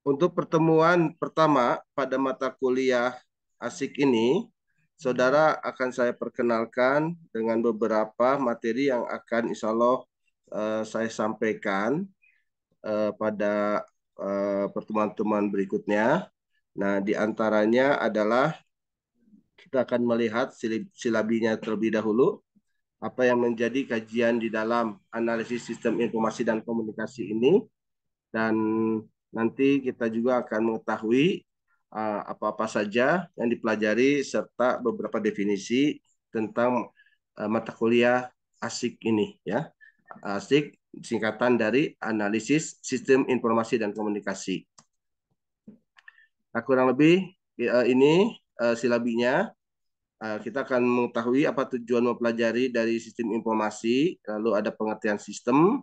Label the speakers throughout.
Speaker 1: Untuk pertemuan pertama pada mata kuliah asik ini, saudara akan saya perkenalkan dengan beberapa materi yang akan insya Allah saya sampaikan pada pertemuan-pertemuan berikutnya. Nah, di antaranya adalah kita akan melihat silabinya terlebih dahulu, apa yang menjadi kajian di dalam analisis sistem informasi dan komunikasi ini, dan nanti kita juga akan mengetahui apa-apa saja yang dipelajari serta beberapa definisi tentang mata kuliah ASIK ini ya. ASIK singkatan dari analisis sistem informasi dan komunikasi. Nah, kurang lebih ini silabinya. Kita akan mengetahui apa tujuan mempelajari dari sistem informasi, lalu ada pengertian sistem,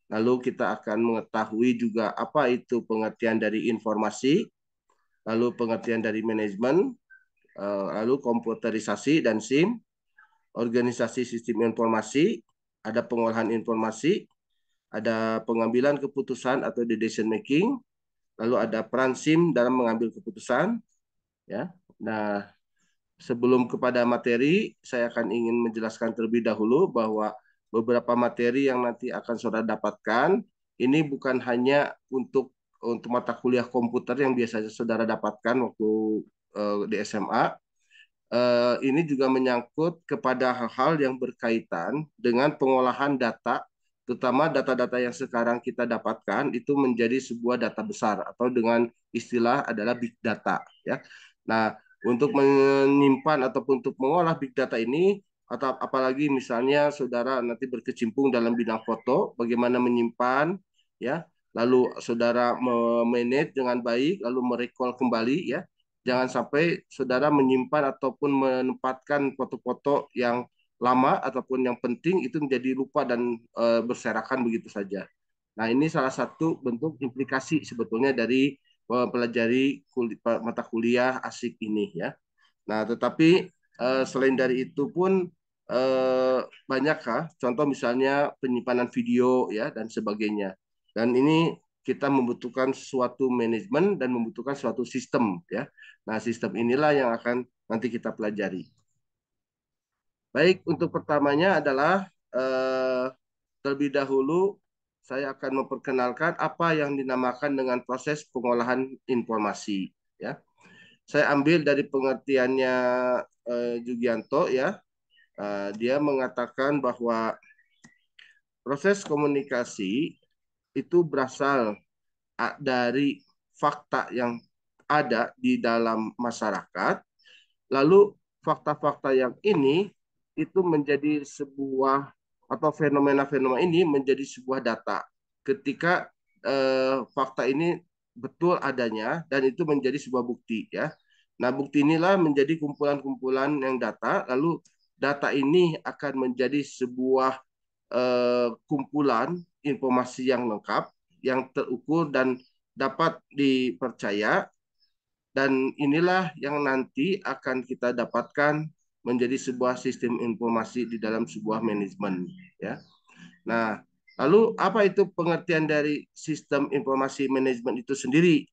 Speaker 1: lalu kita akan mengetahui juga apa itu pengertian dari informasi, lalu pengertian dari manajemen, lalu komputerisasi dan SIM, organisasi sistem informasi, ada pengolahan informasi, ada pengambilan keputusan atau decision making, lalu ada peran SIM dalam mengambil keputusan, ya. Nah, sebelum kepada materi, saya akan ingin menjelaskan terlebih dahulu bahwa beberapa materi yang nanti akan saudara dapatkan ini bukan hanya untuk mata kuliah komputer yang biasanya saudara dapatkan waktu di SMA. Ini juga menyangkut kepada hal-hal yang berkaitan dengan pengolahan data, terutama data-data yang sekarang kita dapatkan itu menjadi sebuah data besar atau dengan istilah adalah big data ya. Nah, untuk menyimpan ataupun untuk mengolah big data ini atau apalagi misalnya saudara nanti berkecimpung dalam bidang foto, bagaimana menyimpan ya, lalu saudara memanage dengan baik, lalu merecall kembali ya. Jangan sampai saudara menyimpan ataupun menempatkan foto-foto yang lama ataupun yang penting itu menjadi lupa dan berserakan begitu saja. Nah, ini salah satu bentuk implikasi sebetulnya dari mempelajari mata kuliah asik ini ya. Nah, tetapi selain dari itu pun banyak contoh misalnya penyimpanan video ya dan sebagainya. Dan ini kita membutuhkan suatu manajemen dan membutuhkan suatu sistem ya. Nah, sistem inilah yang akan nanti kita pelajari. Baik, untuk pertamanya adalah terlebih dahulu saya akan memperkenalkan apa yang dinamakan dengan proses pengolahan informasi ya. Saya ambil dari pengertiannya Jugianto ya. Dia mengatakan bahwa proses komunikasi itu berasal dari fakta yang ada di dalam masyarakat, lalu fakta-fakta yang ini itu menjadi sebuah atau fenomena-fenomena ini menjadi sebuah data. Ketika fakta ini betul adanya dan itu menjadi sebuah bukti ya. Nah, bukti inilah menjadi kumpulan-kumpulan yang data, lalu data ini akan menjadi sebuah kumpulan informasi yang lengkap, yang terukur dan dapat dipercaya, dan inilah yang nanti akan kita dapatkan menjadi sebuah sistem informasi di dalam sebuah manajemen ya. Nah, lalu apa itu pengertian dari sistem informasi manajemen itu sendiri?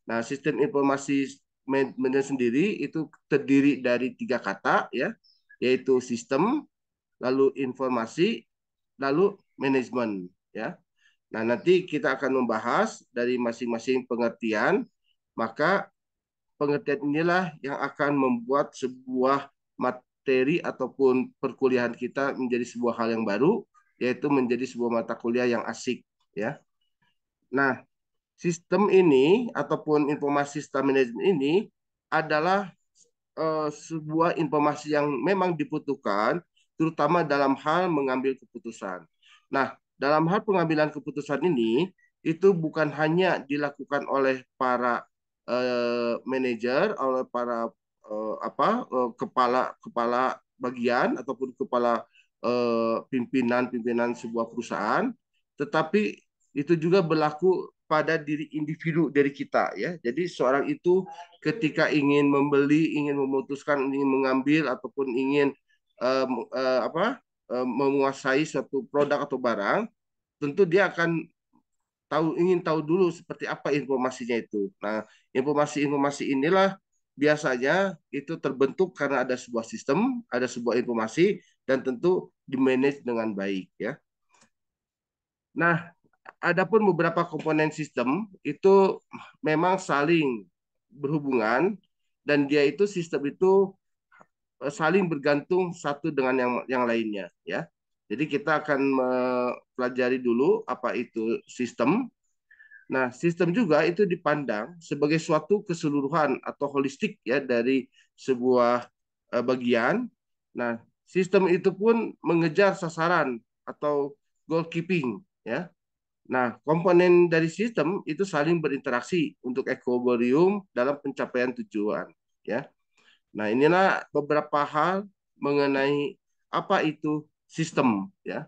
Speaker 1: Nah, sistem informasi manajemen sendiri itu terdiri dari tiga kata ya, yaitu sistem, lalu informasi, lalu manajemen ya. Nah, nanti kita akan membahas dari masing-masing pengertian, maka pengertian inilah yang akan membuat sebuah materi ataupun perkuliahan kita menjadi sebuah hal yang baru, yaitu menjadi sebuah mata kuliah yang asik ya. Nah, sistem ini ataupun informasi sistem manajemen ini adalah sebuah informasi yang memang dibutuhkan, terutama dalam hal mengambil keputusan. Nah, dalam hal pengambilan keputusan ini, itu bukan hanya dilakukan oleh para manajer, oleh para kepala kepala bagian ataupun kepala pimpinan-pimpinan sebuah perusahaan, tetapi itu juga berlaku pada diri individu dari kita ya. Jadi seorang itu ketika ingin membeli, ingin memutuskan, ingin mengambil ataupun ingin menguasai suatu produk atau barang, tentu dia akan ingin tahu dulu seperti apa informasinya itu. Nah, informasi-informasi inilah biasanya itu terbentuk karena ada sebuah sistem, ada sebuah informasi, dan tentu dimanage dengan baik ya. Nah, adapun beberapa komponen sistem itu memang saling berhubungan dan dia itu sistem itu saling bergantung satu dengan yang lainnya ya. Jadi kita akan mempelajari dulu apa itu sistem. Nah, sistem juga itu dipandang sebagai suatu keseluruhan atau holistik ya dari sebuah bagian. Nah, sistem itu pun mengejar sasaran atau goalkeeping ya. Nah, komponen dari sistem itu saling berinteraksi untuk equilibrium dalam pencapaian tujuan ya. Nah, inilah beberapa hal mengenai apa itu sistem ya.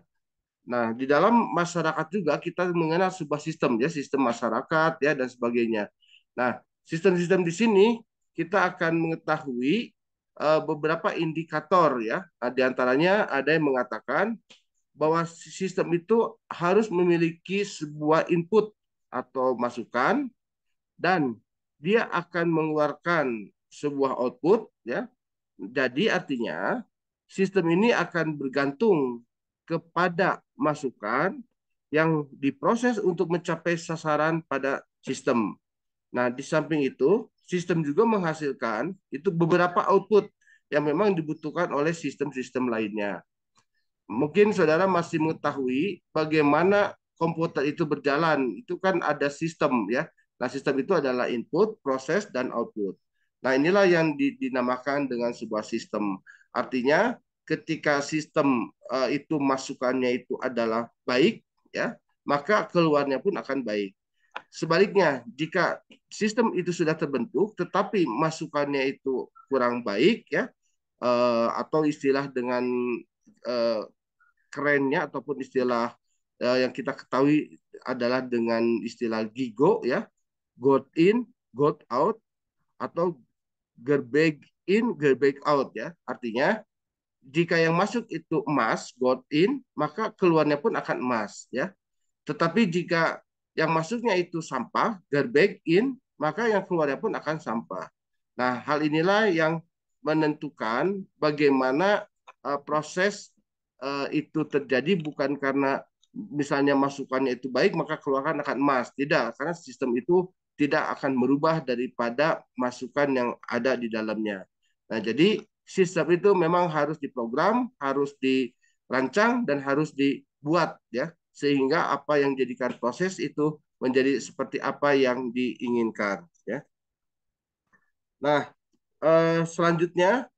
Speaker 1: Nah, di dalam masyarakat juga kita mengenal sebuah sistem ya, sistem masyarakat ya dan sebagainya. Nah, sistem-sistem di sini kita akan mengetahui beberapa indikator ya. Nah, di antaranya ada yang mengatakan bahwa sistem itu harus memiliki sebuah input atau masukan dan dia akan mengeluarkan sebuah output ya. Jadi artinya sistem ini akan bergantung kepada masukan yang diproses untuk mencapai sasaran pada sistem. Nah, di samping itu, sistem juga menghasilkan itu beberapa output yang memang dibutuhkan oleh sistem-sistem lainnya. Mungkin saudara masih mengetahui bagaimana komputer itu berjalan. Itu kan ada sistem ya. Nah, sistem itu adalah input, proses, dan output. Nah, inilah yang dinamakan dengan sebuah sistem. Artinya, ketika sistem itu masukannya itu adalah baik, ya, maka keluarnya pun akan baik. Sebaliknya, jika sistem itu sudah terbentuk, tetapi masukannya itu kurang baik, ya, atau istilah dengan eh, kerennya ataupun istilah yang kita ketahui adalah dengan istilah GIGO ya, got in, got out atau garbage in, garbage out ya. Artinya jika yang masuk itu emas, got in, maka keluarnya pun akan emas ya. Tetapi jika yang masuknya itu sampah, garbage in, maka yang keluarnya pun akan sampah. Nah, hal inilah yang menentukan bagaimana proses itu terjadi bukan karena misalnya masukannya itu baik maka keluarkan akan emas. Tidak, karena sistem itu tidak akan merubah daripada masukan yang ada di dalamnya. Nah, jadi sistem itu memang harus diprogram, harus dirancang dan harus dibuat ya sehingga apa yang jadikan proses itu menjadi seperti apa yang diinginkan ya. Nah, selanjutnya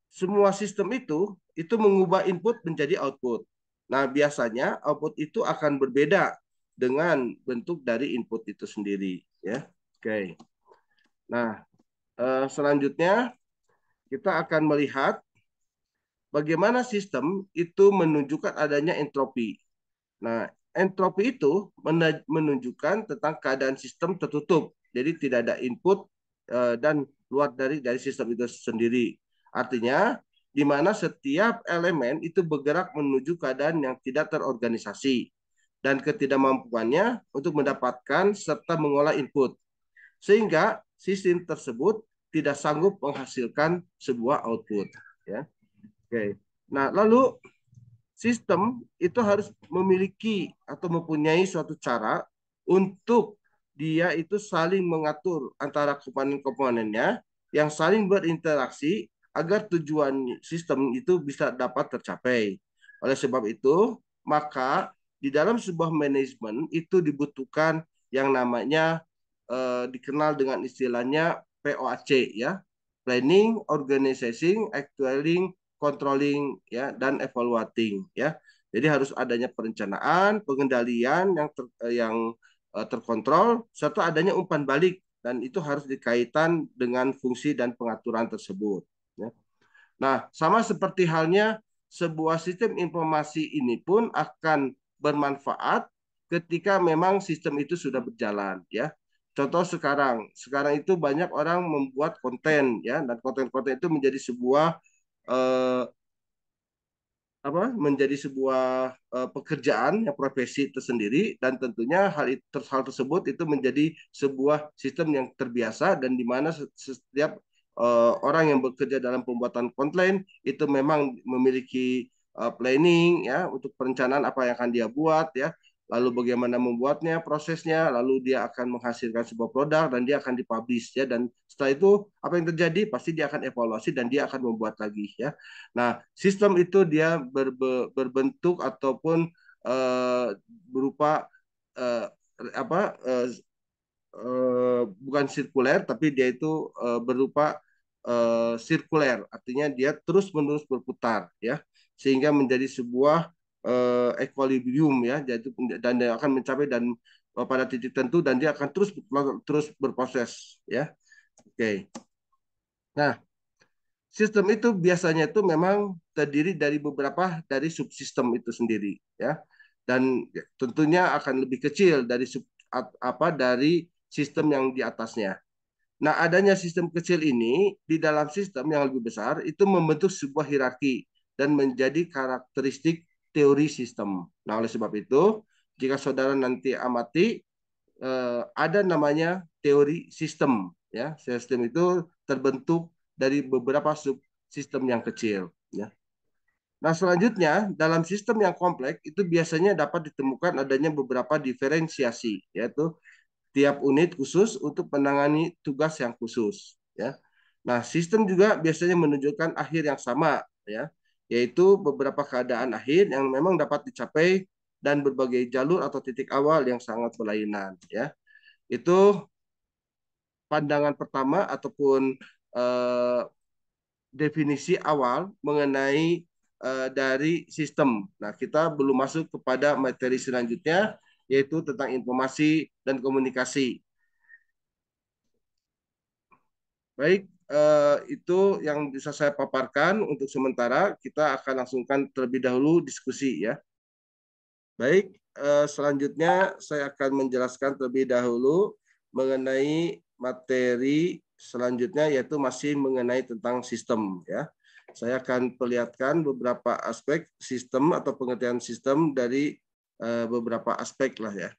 Speaker 1: semua sistem itu mengubah input menjadi output. Nah, biasanya output itu akan berbeda dengan bentuk dari input itu sendiri ya. Oke. Nah, selanjutnya kita akan melihat bagaimana sistem itu menunjukkan adanya entropi. Nah, entropi itu menunjukkan tentang keadaan sistem tertutup. Jadi tidak ada input dan luar dari sistem itu sendiri. Artinya di mana setiap elemen itu bergerak menuju keadaan yang tidak terorganisasi dan ketidakmampuannya untuk mendapatkan serta mengolah input. Sehingga sistem tersebut tidak sanggup menghasilkan sebuah output. Ya. Oke. Nah, lalu sistem itu harus memiliki atau mempunyai suatu cara untuk dia itu saling mengatur antara komponen-komponennya yang saling berinteraksi agar tujuan sistem itu bisa dapat tercapai. Oleh sebab itu, maka di dalam sebuah manajemen itu dibutuhkan yang namanya dikenal dengan istilahnya POAC ya, planning, organizing, actuating, controlling ya dan evaluating ya. Jadi harus adanya perencanaan, pengendalian yang terkontrol serta adanya umpan balik dan itu harus dikaitkan dengan fungsi dan pengaturan tersebut ya. Nah, sama seperti halnya sebuah sistem informasi ini pun akan bermanfaat ketika memang sistem itu sudah berjalan ya. Contoh sekarang itu banyak orang membuat konten ya dan konten-konten itu menjadi sebuah eh, menjadi sebuah pekerjaan yang profesi tersendiri, dan tentunya hal tersebut itu menjadi sebuah sistem yang terbiasa, dan di mana setiap orang yang bekerja dalam pembuatan konten itu memang memiliki planning ya untuk perencanaan apa yang akan dia buat ya, lalu bagaimana membuatnya, prosesnya, lalu dia akan menghasilkan sebuah produk dan dia akan dipublish ya, dan setelah itu apa yang terjadi pasti dia akan evaluasi dan dia akan membuat lagi ya. Nah, sistem itu dia berbentuk ataupun uh, berupa uh, apa bukan sirkuler, tapi dia itu berupa sirkuler, artinya dia terus-menerus berputar ya, sehingga menjadi sebuah equilibrium ya, jadi dan dia akan mencapai dan pada titik tentu dan dia akan terus terus berproses ya. Oke. Nah, sistem itu biasanya itu memang terdiri dari beberapa dari subsistem itu sendiri ya. Dan tentunya akan lebih kecil dari dari sistem yang di atasnya. Nah, adanya sistem kecil ini di dalam sistem yang lebih besar itu membentuk sebuah hierarki dan menjadi karakteristik teori sistem. Nah, oleh sebab itu, jika saudara nanti amati ada namanya teori sistem ya. Sistem itu terbentuk dari beberapa subsistem yang kecil ya. Nah, selanjutnya dalam sistem yang kompleks itu biasanya dapat ditemukan adanya beberapa diferensiasi, yaitu tiap unit khusus untuk menangani tugas yang khusus ya. Nah, sistem juga biasanya menunjukkan akhir yang sama ya, yaitu beberapa keadaan akhir yang memang dapat dicapai dan berbagai jalur atau titik awal yang sangat berlainan ya. Itu pandangan pertama ataupun eh, definisi awal mengenai dari sistem. Nah, kita belum masuk kepada materi selanjutnya, yaitu tentang informasi dan komunikasi. Baik, itu yang bisa saya paparkan untuk sementara. Kita akan langsungkan terlebih dahulu diskusi ya. Baik, selanjutnya saya akan menjelaskan terlebih dahulu mengenai materi selanjutnya, yaitu masih mengenai tentang sistem ya. Saya akan perlihatkan beberapa aspek sistem atau pengertian sistem dari beberapa aspek lah ya.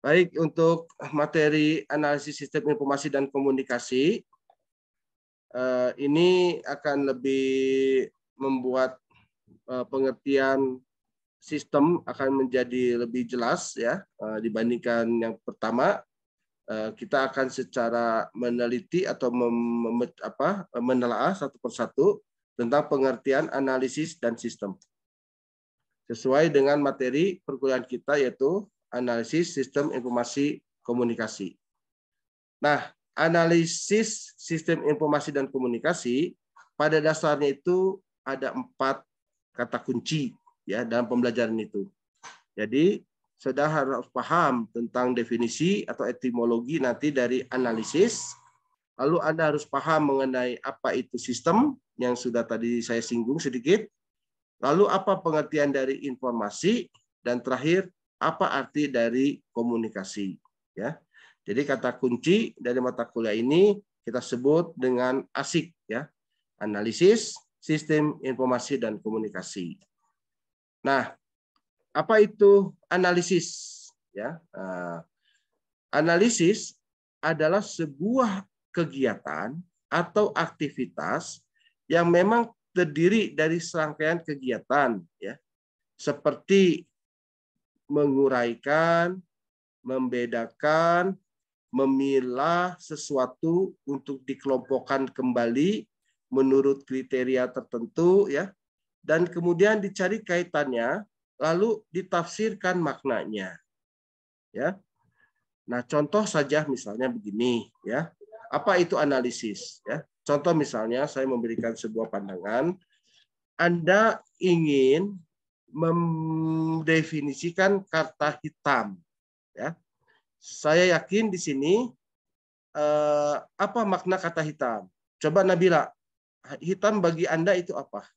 Speaker 1: Baik, untuk materi analisis sistem informasi dan komunikasi, ini akan lebih membuat pengertian sistem akan menjadi lebih jelas ya dibandingkan yang pertama. Kita akan secara meneliti atau menelaah satu persatu tentang pengertian analisis dan sistem sesuai dengan materi perkuliahan kita, yaitu analisis sistem informasi komunikasi. Nah, analisis sistem informasi dan komunikasi pada dasarnya itu ada 4 kata kunci ya dalam pembelajaran itu. Jadi saudara harus paham tentang definisi atau etimologi nanti dari analisis. Lalu Anda harus paham mengenai apa itu sistem yang sudah tadi saya singgung sedikit. Lalu apa pengertian dari informasi, dan terakhir apa arti dari komunikasi ya. Jadi kata kunci dari mata kuliah ini kita sebut dengan ASIK ya. Analisis, sistem informasi dan komunikasi. Nah, apa itu analisis ya? Analisis adalah sebuah kegiatan atau aktivitas yang memang terdiri dari serangkaian kegiatan ya, seperti menguraikan, membedakan, memilah sesuatu untuk dikelompokkan kembali menurut kriteria tertentu ya, dan kemudian dicari kaitannya lalu ditafsirkan maknanya ya. Nah, contoh saja misalnya begini ya. Apa itu analisis ya? Contoh misalnya saya memberikan sebuah pandangan, Anda ingin mendefinisikan kata hitam ya. Saya yakin di sini apa makna kata hitam? Coba Nabila, hitam bagi Anda itu apa?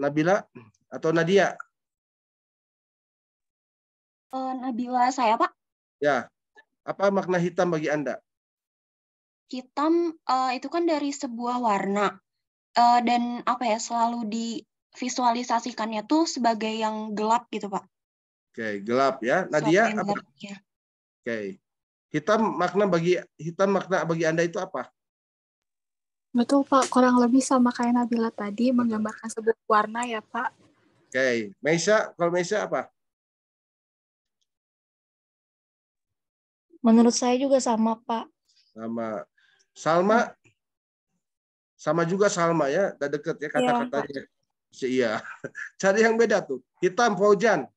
Speaker 1: Nabila atau Nadia?
Speaker 2: Nabila saya, Pak.
Speaker 1: Ya, apa makna hitam bagi Anda?
Speaker 2: hitam itu kan dari sebuah warna dan apa ya selalu divisualisasikannya tuh sebagai yang gelap gitu Pak.
Speaker 1: Oke, gelap ya.
Speaker 2: Sesuatu
Speaker 1: Nadia
Speaker 2: yang
Speaker 1: apa?
Speaker 2: gelap ya.
Speaker 1: Oke. Hitam makna bagi Anda itu apa?
Speaker 3: Betul Pak, kurang lebih sama kayak Nabila tadi, menggambarkan sebuah warna ya Pak.
Speaker 1: Oke. Meisha, kalau Meisha apa?
Speaker 4: Menurut saya juga sama, Pak.
Speaker 1: Sama. Salma? Sama juga Salma ya. Udah deket ya kata-katanya. Iya. Cari yang beda tuh. Hitam, Faujan.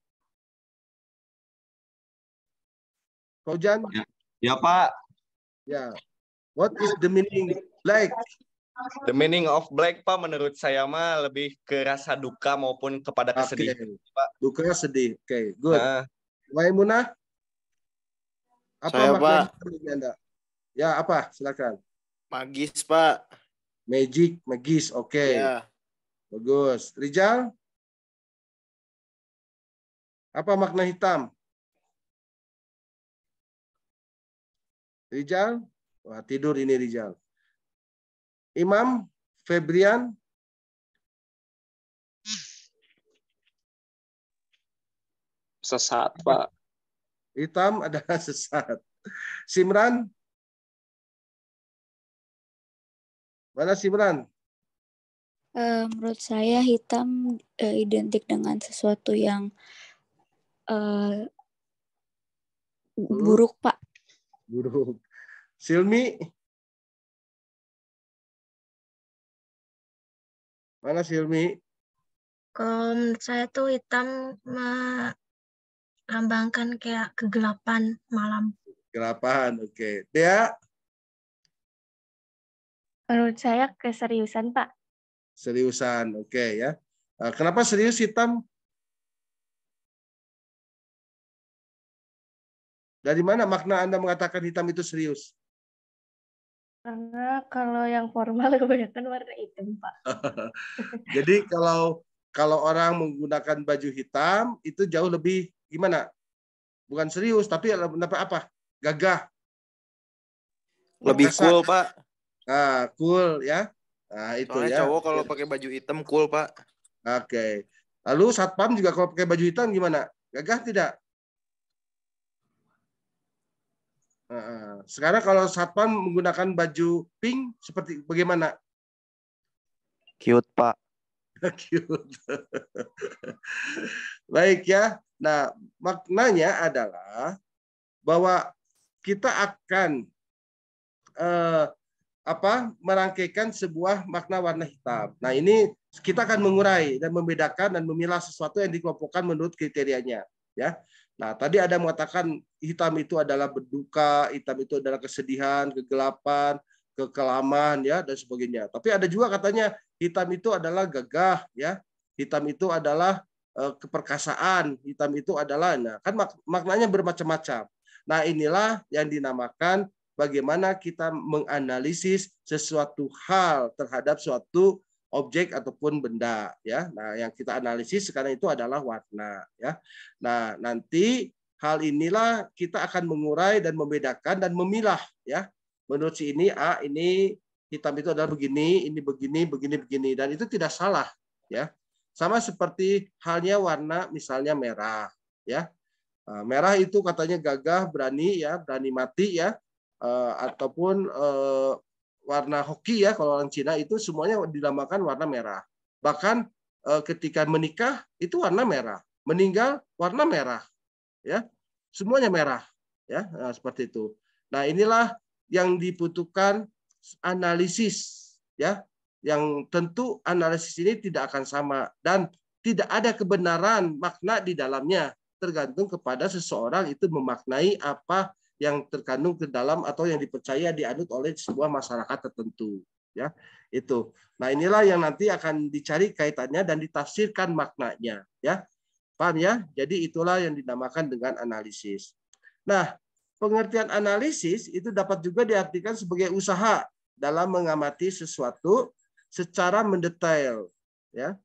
Speaker 1: Faujan?
Speaker 5: Ya, Pak.
Speaker 1: Ya. What is the meaning black?
Speaker 5: The meaning of black, Pak, menurut saya mah lebih ke rasa duka maupun kepada kesedihan, Pak.
Speaker 1: Duka, sedih. Oke, good.
Speaker 5: Nah,
Speaker 1: Maimunah? Apa
Speaker 6: Saya,
Speaker 1: makna
Speaker 6: Pak.
Speaker 1: hitam bagi Anda? Ya, apa? Silakan.
Speaker 6: Magis, Pak.
Speaker 1: Magic, magis. Oke.
Speaker 6: Ya.
Speaker 1: Bagus. Rijal? Apa makna hitam? Rijal? Wah, tidur ini Rijal. Imam? Febrian?
Speaker 7: Sesat, Pak.
Speaker 1: Hitam adalah sesat. Simran? Mana Simran?
Speaker 4: Menurut saya hitam identik dengan sesuatu yang buruk, Pak.
Speaker 1: Buruk. Silmi? Mana Silmi?
Speaker 8: Kalau menurut saya tuh hitam melambangkan kayak kegelapan malam.
Speaker 1: Kegelapan, oke. Dea?
Speaker 9: Menurut saya keseriusan, Pak.
Speaker 1: Seriusan, oke ya. Kenapa serius hitam? Dari mana makna Anda mengatakan hitam itu serius?
Speaker 9: Karena kalau yang formal kebanyakan warna hitam, Pak.
Speaker 1: Jadi kalau orang menggunakan baju hitam itu jauh lebih gimana? Bukan serius, tapi apa? Gagah.
Speaker 6: Lebih
Speaker 1: Perkasa.
Speaker 6: cool, Pak.
Speaker 1: Nah, cool ya. Nah, itu
Speaker 6: Soalnya
Speaker 1: ya.
Speaker 6: cowok kalau pakai baju hitam cool, Pak.
Speaker 1: Oke. Lalu satpam juga kalau pakai baju hitam gimana? Gagah tidak? Sekarang kalau satpam menggunakan baju pink seperti bagaimana?
Speaker 6: Cute, Pak.
Speaker 1: Cute. Baik ya. Nah, maknanya adalah bahwa kita akan merangkaikan sebuah makna warna hitam. Nah, ini kita akan mengurai dan membedakan dan memilah sesuatu yang dikelompokkan menurut kriterianya, ya. Nah, tadi ada mengatakan hitam itu adalah berduka, hitam itu adalah kesedihan, kegelapan, kekelaman, ya, dan sebagainya. Tapi ada juga katanya hitam itu adalah gagah, ya. Hitam itu adalah keperkasaan, hitam itu adalah, nah, kan maknanya bermacam-macam. Nah, inilah yang dinamakan bagaimana kita menganalisis sesuatu hal terhadap suatu objek ataupun benda, ya. Nah, yang kita analisis sekarang itu adalah warna, ya. Nah, nanti hal inilah kita akan mengurai dan membedakan dan memilah, ya. Menurut si ini ini hitam itu adalah begini, ini begini, begini, dan itu tidak salah, ya. Sama seperti halnya warna misalnya merah, ya. Merah itu katanya gagah, berani, ya, berani mati, ya. Ataupun warna hoki, ya, kalau orang Cina itu semuanya dinamakan warna merah. Bahkan ketika menikah itu warna merah, meninggal warna merah, ya, semuanya merah, ya. Nah, seperti itu. Nah, inilah yang dibutuhkan analisis, ya, yang tentu analisis ini tidak akan sama dan tidak ada kebenaran makna di dalamnya, tergantung kepada seseorang itu memaknai apa yang terkandung ke dalam atau yang dipercaya dianut oleh sebuah masyarakat tertentu, ya, itu. Nah, inilah yang nanti akan dicari kaitannya dan ditafsirkan maknanya, ya. Paham ya? Jadi itulah yang dinamakan dengan analisis. Nah, pengertian analisis itu dapat juga diartikan sebagai usaha dalam mengamati sesuatu secara mendetail, ya.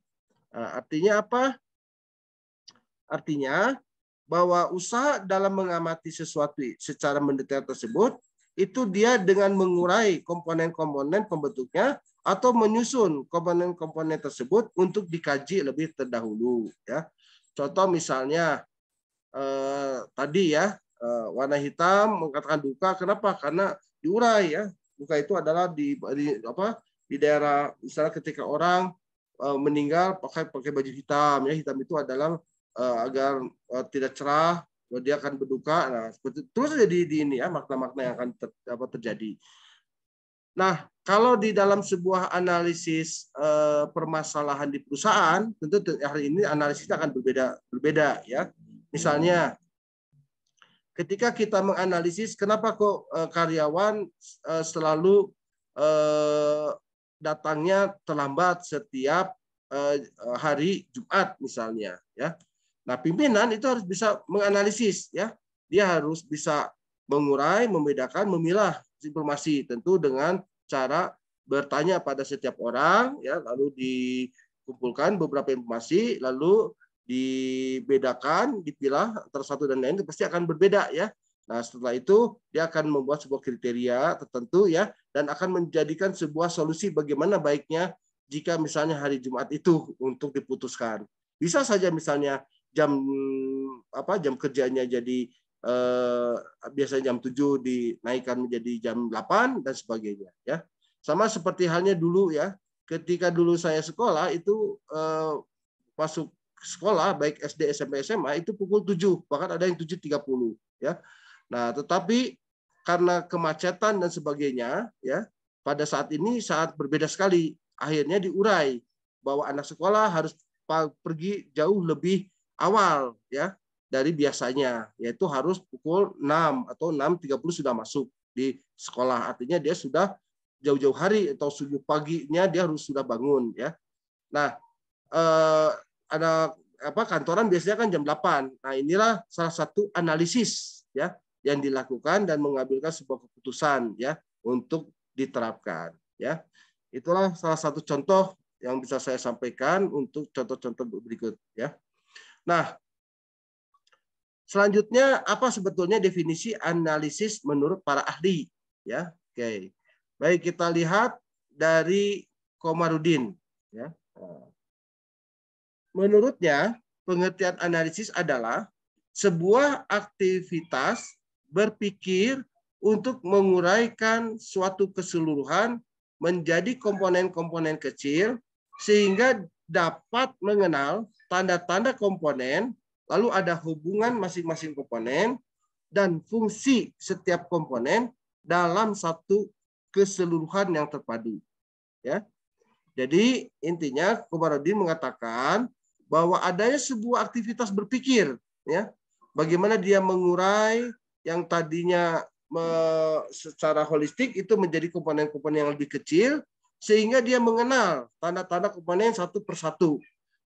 Speaker 1: Artinya apa? Artinya bahwa usaha dalam mengamati sesuatu secara mendetail tersebut itu dia dengan mengurai komponen-komponen pembentuknya atau menyusun komponen-komponen tersebut untuk dikaji lebih terdahulu. Ya, contoh misalnya tadi ya warna hitam mengatakan duka. Kenapa? Karena diurai ya. Duka itu adalah di daerah misalnya ketika orang meninggal pakai baju hitam ya. Hitam itu adalah agar tidak cerah, dia akan berduka. Nah, terus jadi di ini ya makna-makna yang akan terjadi. Nah, kalau di dalam sebuah analisis permasalahan di perusahaan, tentu hari ini analisisnya akan berbeda ya. Misalnya, ketika kita menganalisis kenapa kok karyawan selalu datangnya terlambat setiap hari Jumat misalnya, ya. Nah, pimpinan itu harus bisa menganalisis, ya. Dia harus bisa mengurai, membedakan, memilah informasi, tentu dengan cara bertanya pada setiap orang, ya, lalu dikumpulkan beberapa informasi, lalu dibedakan, dipilah antara satu dan lain, itu pasti akan berbeda ya. Nah, setelah itu dia akan membuat sebuah kriteria tertentu ya, dan akan menjadikan sebuah solusi bagaimana baiknya jika misalnya hari Jumat itu untuk diputuskan. Bisa saja misalnya jam kerjanya jadi biasanya jam 7 dinaikkan menjadi jam 8 dan sebagainya ya. Sama seperti halnya dulu ya, ketika dulu saya sekolah itu masuk sekolah baik SD, SMP, SMA itu pukul 7, bahkan ada yang 7.30 ya. Nah, tetapi karena kemacetan dan sebagainya ya, pada saat ini saat berbeda sekali, akhirnya diurai bahwa anak sekolah harus pergi jauh lebih awal ya dari biasanya, yaitu harus pukul 6 atau 6.30 sudah masuk di sekolah. Artinya dia sudah jauh-jauh hari atau subuh paginya dia harus sudah bangun ya. Nah, ada kantoran biasanya kan jam 8. Nah, inilah salah satu analisis ya yang dilakukan dan mengambilkan sebuah keputusan ya untuk diterapkan ya. Itulah salah satu contoh yang bisa saya sampaikan untuk contoh-contoh berikut ya. Nah, selanjutnya apa sebetulnya definisi analisis menurut para ahli ya? Oke. Baik, kita lihat dari Komarudin ya. Menurutnya, pengertian analisis adalah sebuah aktivitas berpikir untuk menguraikan suatu keseluruhan menjadi komponen-komponen kecil sehingga dapat mengenal tanda-tanda komponen, lalu ada hubungan masing-masing komponen dan fungsi setiap komponen dalam satu keseluruhan yang terpadu. Ya. Jadi intinya Komarudin mengatakan bahwa adanya sebuah aktivitas berpikir, ya, bagaimana dia mengurai yang tadinya secara holistik itu menjadi komponen-komponen yang lebih kecil, sehingga dia mengenal tanda-tanda komponen satu persatu.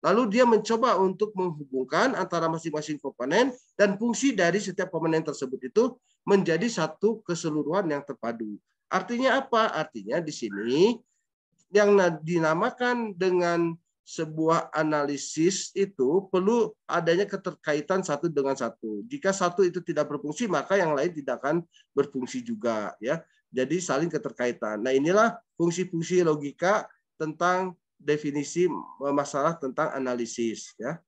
Speaker 1: Lalu dia mencoba untuk menghubungkan antara masing-masing komponen dan fungsi dari setiap komponen tersebut itu menjadi satu keseluruhan yang terpadu. Artinya apa? Artinya di sini yang dinamakan dengan sebuah analisis itu perlu adanya keterkaitan satu dengan satu. Jika satu itu tidak berfungsi, maka yang lain tidak akan berfungsi juga ya. Jadi saling keterkaitan. Nah, inilah fungsi-fungsi logika tentang definisi masalah tentang analisis ya.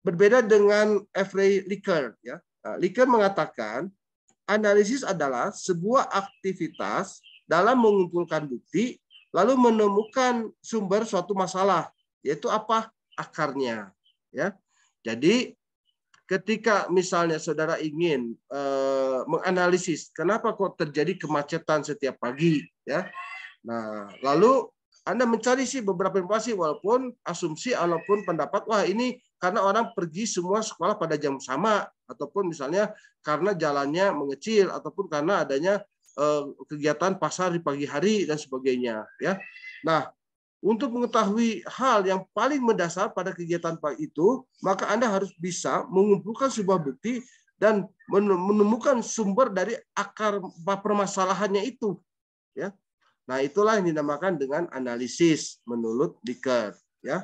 Speaker 1: Berbeda dengan Efrey Likert ya. Likert mengatakan analisis adalah sebuah aktivitas dalam mengumpulkan bukti lalu menemukan sumber suatu masalah, yaitu apa? Akarnya. Ya. Jadi ketika misalnya saudara ingin menganalisis kenapa kok terjadi kemacetan setiap pagi, ya. Nah, lalu Anda mencari sih beberapa informasi walaupun asumsi ataupun pendapat, wah ini karena orang pergi semua sekolah pada jam sama, ataupun misalnya karena jalannya mengecil, ataupun karena adanya kegiatan pasar di pagi hari dan sebagainya ya. Nah, untuk mengetahui hal yang paling mendasar pada kegiatan pagi itu, maka Anda harus bisa mengumpulkan sebuah bukti dan menemukan sumber dari akar permasalahannya itu ya. Nah, itulah yang dinamakan dengan analisis menurut Likert ya.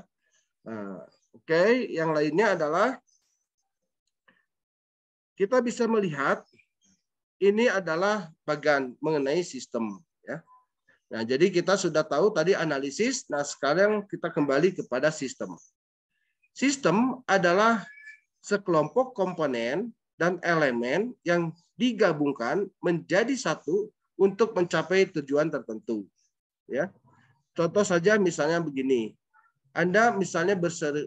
Speaker 1: Nah, oke, yang lainnya adalah kita bisa melihat ini adalah bagian mengenai sistem. Ya. Nah, jadi kita sudah tahu tadi analisis. Nah, sekarang kita kembali kepada sistem. Sistem adalah sekelompok komponen dan elemen yang digabungkan menjadi satu untuk mencapai tujuan tertentu. Ya. Contoh saja misalnya begini. Anda misalnya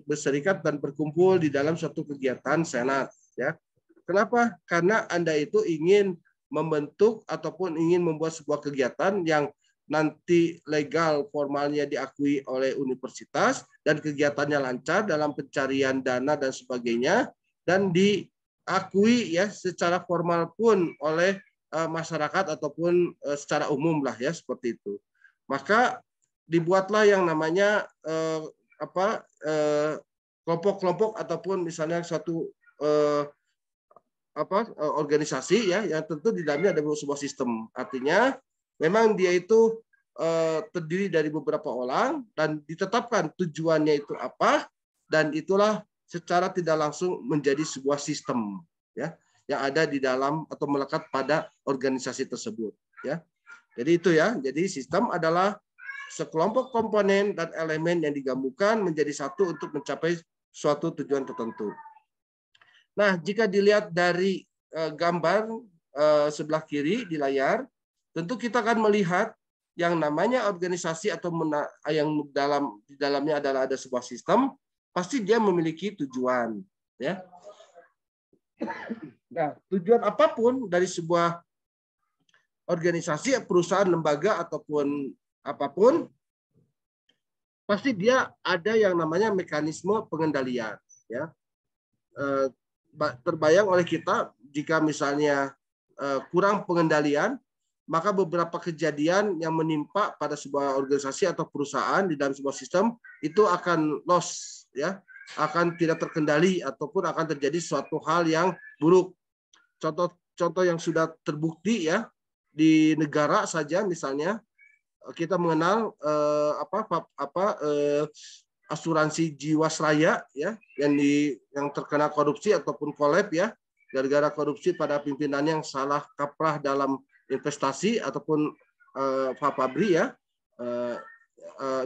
Speaker 1: berserikat dan berkumpul di dalam suatu kegiatan senat. Ya. Kenapa? Karena Anda itu ingin membentuk ataupun ingin membuat sebuah kegiatan yang nanti legal formalnya diakui oleh universitas dan kegiatannya lancar dalam pencarian dana dan sebagainya dan diakui ya secara formal pun oleh masyarakat ataupun secara umum lah ya seperti itu. Maka dibuatlah yang namanya kelompok-kelompok ataupun misalnya suatu organisasi ya yang tentu di dalamnya ada sebuah sistem. Artinya memang dia itu terdiri dari beberapa orang dan ditetapkan tujuannya itu apa dan itulah secara tidak langsung menjadi sebuah sistem ya yang ada di dalam atau melekat pada organisasi tersebut ya. Jadi itu ya. Jadi sistem adalah sekelompok komponen dan elemen yang digabungkan menjadi satu untuk mencapai suatu tujuan tertentu. Nah, jika dilihat dari gambar sebelah kiri di layar, tentu kita akan melihat yang namanya organisasi atau yang di dalamnya adalah ada sebuah sistem, pasti dia memiliki tujuan, ya. Nah, tujuan apapun dari sebuah organisasi, perusahaan, lembaga ataupun apapun, pasti dia ada yang namanya mekanisme pengendalian, ya. Terbayang oleh kita jika misalnya kurang pengendalian, maka beberapa kejadian yang menimpa pada sebuah organisasi atau perusahaan di dalam sebuah sistem itu akan loss, ya, akan tidak terkendali ataupun akan terjadi suatu hal yang buruk. Contoh yang sudah terbukti ya di negara saja misalnya kita mengenal asuransi Jiwasraya ya yang terkena korupsi ataupun kolab ya gara-gara korupsi pada pimpinan yang salah kaprah dalam investasi ataupun Fabri ya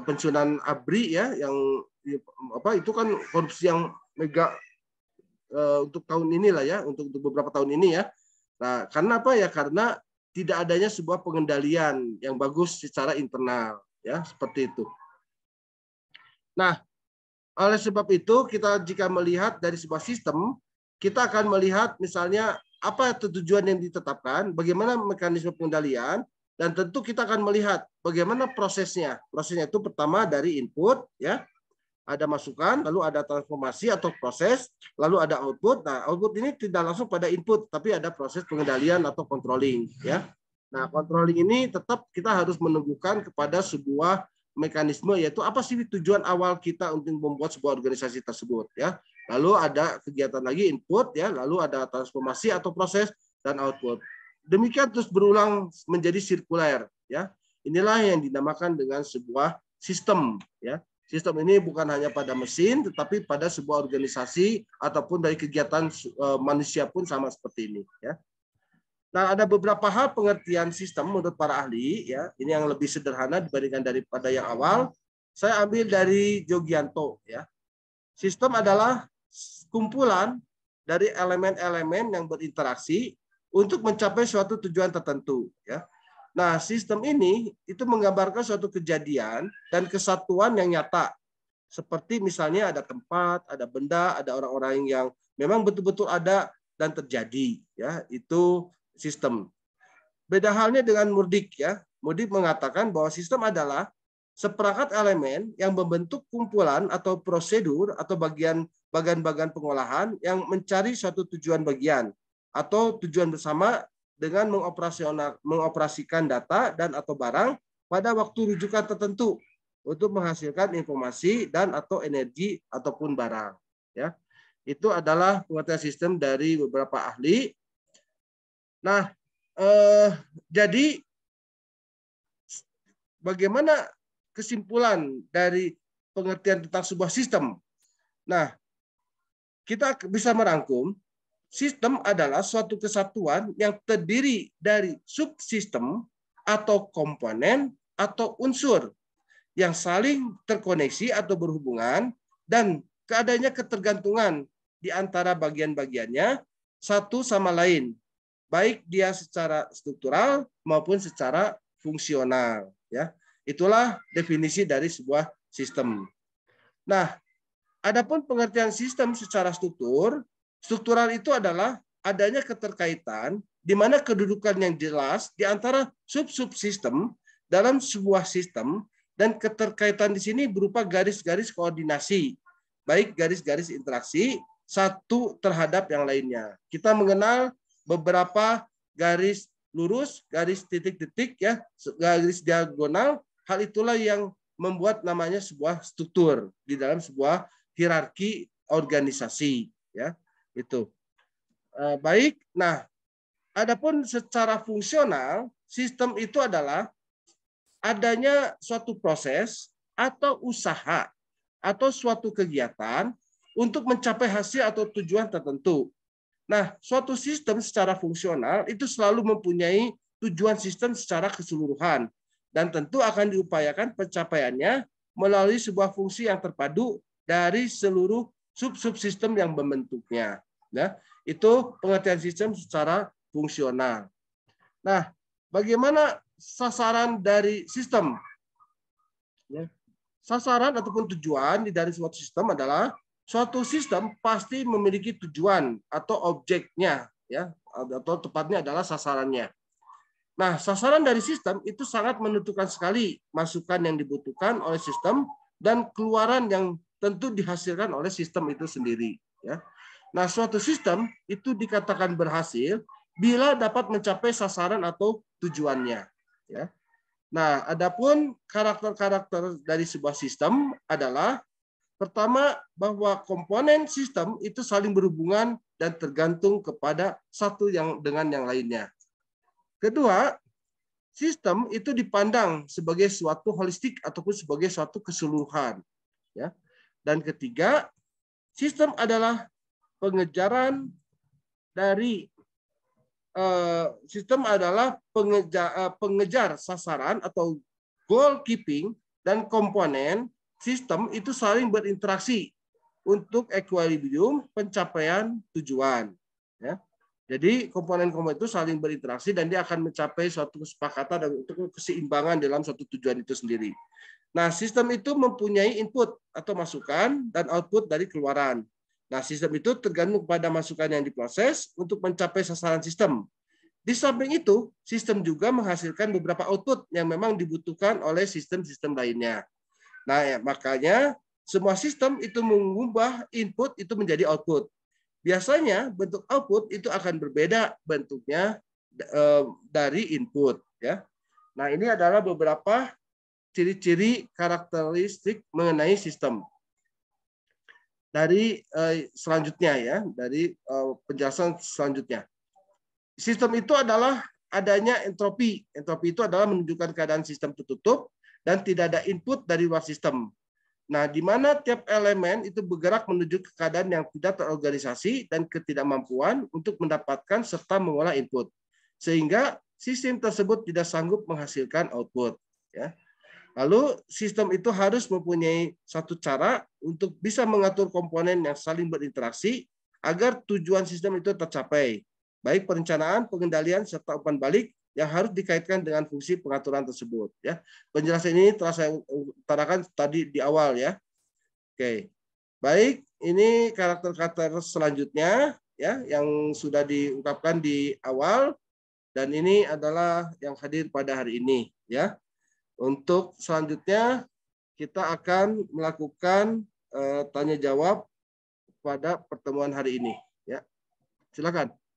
Speaker 1: pensiunan ABRI ya yang itu kan korupsi yang mega untuk tahun inilah ya untuk beberapa tahun ini ya. Nah, karena apa ya? Karena tidak adanya sebuah pengendalian yang bagus secara internal ya seperti itu. Nah, oleh sebab itu kita jika melihat dari sebuah sistem, kita akan melihat misalnya apa tujuan yang ditetapkan, bagaimana mekanisme pengendalian, dan tentu kita akan melihat bagaimana prosesnya. Prosesnya itu pertama dari input, ya, ada masukan, lalu ada transformasi atau proses, lalu ada output. Nah, output ini tidak langsung pada input, tapi ada proses pengendalian atau controlling, ya. Nah, controlling ini tetap kita harus menunggukan kepada sebuah mekanisme yaitu apa sih tujuan awal kita untuk membuat sebuah organisasi tersebut ya. Lalu ada kegiatan lagi input ya, lalu ada transformasi atau proses dan output. Demikian terus berulang menjadi sirkuler ya. Inilah yang dinamakan dengan sebuah sistem ya. Sistem ini bukan hanya pada mesin tetapi pada sebuah organisasi ataupun dari kegiatan manusia pun sama seperti ini ya. Nah, ada beberapa hal pengertian sistem menurut para ahli, ya. Ini yang lebih sederhana dibandingkan daripada yang awal. Saya ambil dari Jogianto, ya. Sistem adalah kumpulan dari elemen-elemen yang berinteraksi untuk mencapai suatu tujuan tertentu, ya. Nah, sistem ini itu menggambarkan suatu kejadian dan kesatuan yang nyata. Seperti misalnya ada tempat, ada benda, ada orang-orang yang memang betul-betul ada dan terjadi, ya. Itu sistem. Beda halnya dengan Murdik ya. Murdik mengatakan bahwa sistem adalah seperangkat elemen yang membentuk kumpulan atau prosedur atau bagian-bagian pengolahan yang mencari suatu tujuan bagian atau tujuan bersama dengan mengoperasikan data dan atau barang pada waktu rujukan tertentu untuk menghasilkan informasi dan atau energi ataupun barang ya. Itu adalah pengertian sistem dari beberapa ahli. Nah, jadi bagaimana kesimpulan dari pengertian tentang sebuah sistem? Nah, kita bisa merangkum sistem adalah suatu kesatuan yang terdiri dari subsistem atau komponen atau unsur yang saling terkoneksi atau berhubungan dan keadaannya ketergantungan di antara bagian-bagiannya satu sama lain, baik dia secara struktural maupun secara fungsional. Ya, itulah definisi dari sebuah sistem. Nah, adapun pengertian sistem secara struktural itu adalah adanya keterkaitan di mana kedudukan yang jelas di antara sub-subsistem dalam sebuah sistem, dan keterkaitan di sini berupa garis-garis koordinasi, baik garis-garis interaksi satu terhadap yang lainnya. Kita mengenal beberapa garis lurus, garis titik-titik, ya, garis diagonal. Hal itulah yang membuat namanya sebuah struktur di dalam sebuah hierarki organisasi, ya. Itu. Baik. Nah, adapun secara fungsional, sistem itu adalah adanya suatu proses atau usaha atau suatu kegiatan untuk mencapai hasil atau tujuan tertentu. Nah, suatu sistem secara fungsional itu selalu mempunyai tujuan sistem secara keseluruhan dan tentu akan diupayakan pencapaiannya melalui sebuah fungsi yang terpadu dari seluruh sub-subsistem yang membentuknya. Nah, itu pengertian sistem secara fungsional. Nah, bagaimana sasaran dari sistem? Ya. Sasaran ataupun tujuan dari suatu sistem adalah suatu sistem pasti memiliki tujuan atau objeknya, ya, atau tepatnya adalah sasarannya. Nah, sasaran dari sistem itu sangat menentukan sekali masukan yang dibutuhkan oleh sistem dan keluaran yang tentu dihasilkan oleh sistem itu sendiri. Ya. Nah, suatu sistem itu dikatakan berhasil bila dapat mencapai sasaran atau tujuannya. Ya. Nah, adapun karakter-karakter dari sebuah sistem adalah pertama bahwa komponen sistem itu saling berhubungan dan tergantung kepada satu dengan yang lainnya. Kedua, sistem itu dipandang sebagai suatu holistik ataupun sebagai suatu keseluruhan. Ya. Dan ketiga, sistem adalah pengejaran dari sistem adalah pengejar sasaran atau goal keeping, dan komponen sistem itu saling berinteraksi untuk equilibrium pencapaian tujuan. Ya. Jadi komponen-komponen itu saling berinteraksi dan dia akan mencapai suatu kesepakatan dan untuk keseimbangan dalam suatu tujuan itu sendiri. Nah, sistem itu mempunyai input atau masukan dan output dari keluaran. Nah, sistem itu tergantung pada masukan yang diproses untuk mencapai sasaran sistem. Di samping itu, sistem juga menghasilkan beberapa output yang memang dibutuhkan oleh sistem-sistem lainnya. Nah, ya, makanya semua sistem itu mengubah input itu menjadi output. Biasanya bentuk output itu akan berbeda bentuknya dari input. Ya. Nah, ini adalah beberapa ciri-ciri karakteristik mengenai sistem. Dari selanjutnya, ya, dari penjelasan selanjutnya. Sistem itu adalah adanya entropi. Entropi itu adalah menunjukkan keadaan sistem tertutup dan tidak ada input dari luar sistem. Nah, di mana tiap elemen itu bergerak menuju ke keadaan yang tidak terorganisasi dan ketidakmampuan untuk mendapatkan serta mengolah input. Sehingga sistem tersebut tidak sanggup menghasilkan output. Ya. Lalu sistem itu harus mempunyai satu cara untuk bisa mengatur komponen yang saling berinteraksi agar tujuan sistem itu tercapai. Baik perencanaan, pengendalian, serta umpan balik yang harus dikaitkan dengan fungsi pengaturan tersebut. Ya. Penjelasan ini telah saya utarakan tadi di awal. Ya. Oke. Baik, ini karakter-karakter selanjutnya, ya, yang sudah diungkapkan di awal, dan ini adalah yang hadir pada hari ini. Ya. Untuk selanjutnya kita akan melakukan tanya jawab pada pertemuan hari ini. Ya, silakan.